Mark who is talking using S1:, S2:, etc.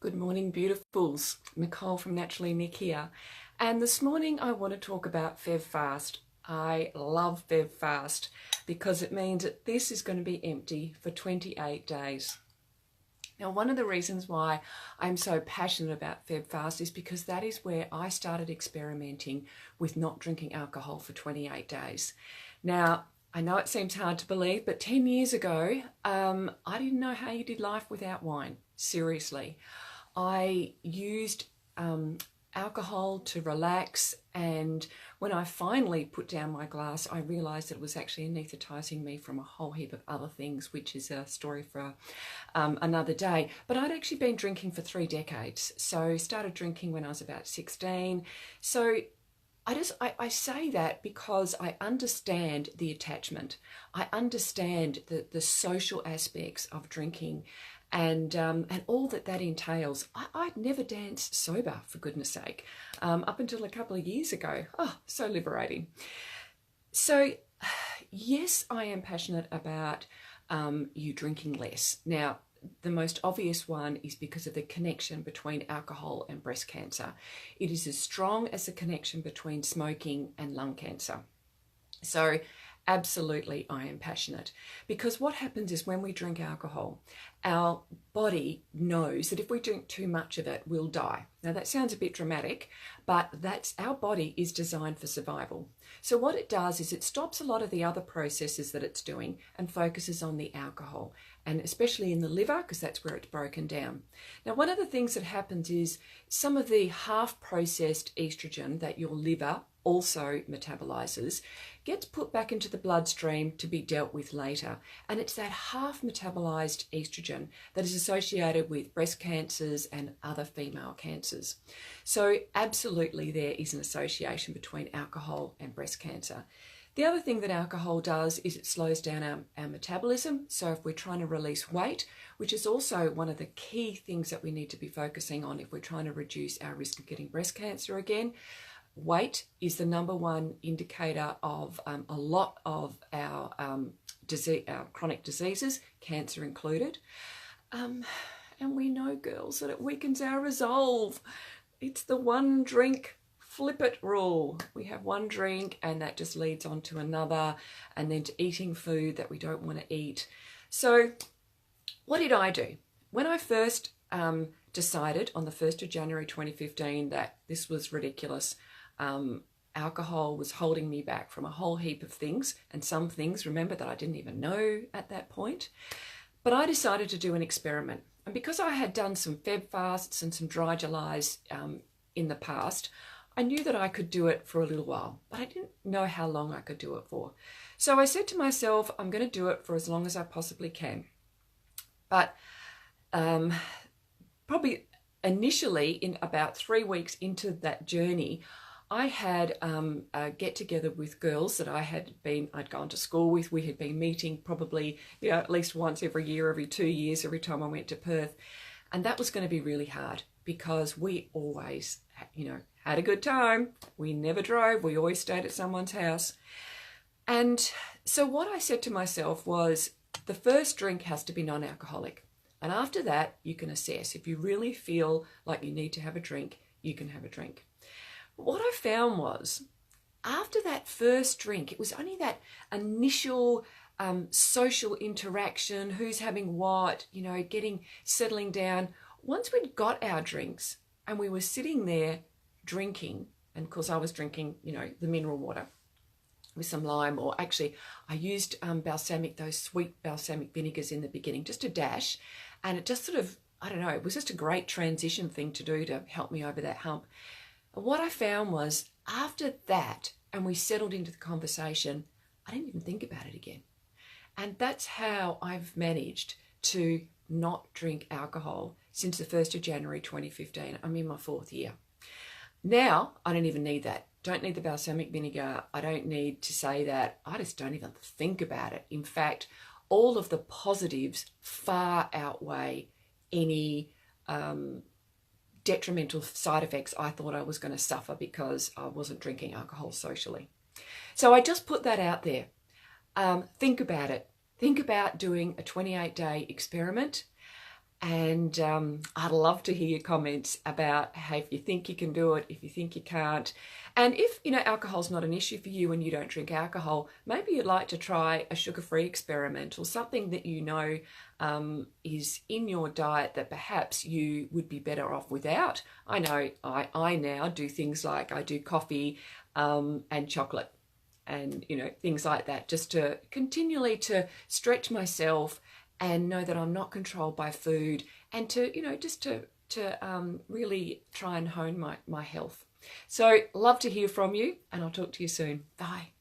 S1: Good morning, beautifuls. Nicole from Naturally Nick here. And this morning I want to talk about Febfast. I love Febfast because it means that this is going to be empty for 28 days. Now, one of the reasons why I'm so passionate about Febfast is because that is where I started experimenting with not drinking alcohol for 28 days. Now, I know it seems hard to believe, but 10 years ago, I didn't know how you did life without wine. Seriously. I used alcohol to relax, and when I finally put down my glass, I realised that it was actually anaesthetising me from a whole heap of other things, which is a story for another day. But I'd actually been drinking for 3 decades. So started drinking when I was about 16. So I say that because I understand the attachment. I understand the social aspects of drinking and all that entails. I'd never danced sober, for goodness sake, up until a couple of years ago. Oh, so liberating. So yes, I am passionate about you drinking less. Now, the most obvious one is because of the connection between alcohol and breast cancer. It is as strong as the connection between smoking and lung cancer. So absolutely, I am passionate, because what happens is when we drink alcohol, our body knows that if we drink too much of it, we'll die. Now that sounds a bit dramatic, but our body is designed for survival. So what it does is it stops a lot of the other processes that it's doing and focuses on the alcohol, and especially in the liver, because that's where it's broken down. Now, one of the things that happens is some of the half-processed estrogen that your liver also metabolizes gets put back into the bloodstream to be dealt with later. And it's that half metabolized estrogen that is associated with breast cancers and other female cancers. So absolutely there is an association between alcohol and breast cancer. The other thing that alcohol does is it slows down our metabolism. So if we're trying to release weight, which is also one of the key things that we need to be focusing on if we're trying to reduce our risk of getting breast cancer again, weight is the number one indicator of a lot of our chronic diseases, cancer included. And we know, girls, that it weakens our resolve. It's the one drink, flip it rule. We have one drink and that just leads on to another, and then to eating food that we don't want to eat. So what did I do? When I first decided on the 1st of January 2015 that this was ridiculous, alcohol was holding me back from a whole heap of things, and some things, remember, that I didn't even know at that point. But I decided to do an experiment. And because I had done some Febfasts and some dry Julys in the past, I knew that I could do it for a little while, but I didn't know how long I could do it for. So I said to myself, I'm going to do it for as long as I possibly can. But probably initially, in about 3 weeks into that journey, I had a get-together with girls that I'd gone to school with. We had been meeting probably, at least once every year, every 2 years, every time I went to Perth. And that was going to be really hard because we always, had a good time. We never drove. We always stayed at someone's house. And so what I said to myself was, the first drink has to be non-alcoholic. And after that, you can assess. If you really feel like you need to have a drink, you can have a drink. What I found was, after that first drink, it was only that initial social interaction, who's having what, settling down. Once we'd got our drinks and we were sitting there drinking, and of course I was drinking, the mineral water with some lime, or actually I used those sweet balsamic vinegars in the beginning, just a dash, and it just sort of, it was just a great transition thing to do to help me over that hump. What I found was, after that, and we settled into the conversation, I didn't even think about it again. And that's how I've managed to not drink alcohol since the 1st of January 2015. I'm in my 4th year. Now, I don't even need that. Don't need the balsamic vinegar. I don't need to say that. I just don't even think about it. In fact, all of the positives far outweigh any detrimental side effects I thought I was going to suffer because I wasn't drinking alcohol socially. So I just put that out there. Think about it. Think about doing a 28-day experiment. And I'd love to hear your comments about how, if you think you can do it, if you think you can't. And if, alcohol's not an issue for you and you don't drink alcohol, maybe you'd like to try a sugar-free experiment, or something that is in your diet that perhaps you would be better off without. I know I now do things like I do coffee and chocolate and, things like that, just to continually to stretch myself and know that I'm not controlled by food, and to, just to really try and hone my health. So love to hear from you, and I'll talk to you soon. Bye.